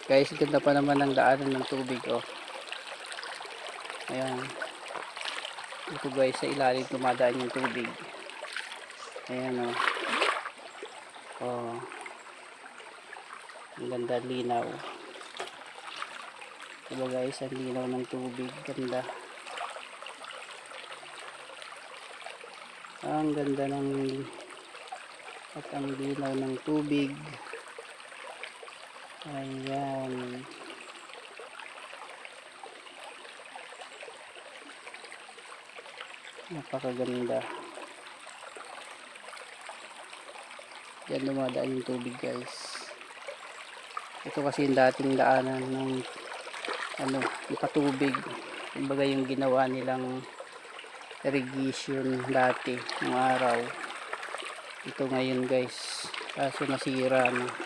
Guys, ganda pa naman ng daanan ng tubig, oh. Ayan. Ito guys, sa ilalim dumadaan yung tubig. Ayan, oh. Oh. Ang ganda, linaw. Diba guys, ang linaw ng tubig. Ganda. Ang ganda ng at ang linaw ng tubig. Ayan. Napakaganda. Diyan dumadaan yung tubig guys. Ito kasi yung dating daanan ng yung patubig. Kumbaga yung ginawa nilang irrigation dati ng araw. Ito ngayon guys. Kaso nasira na.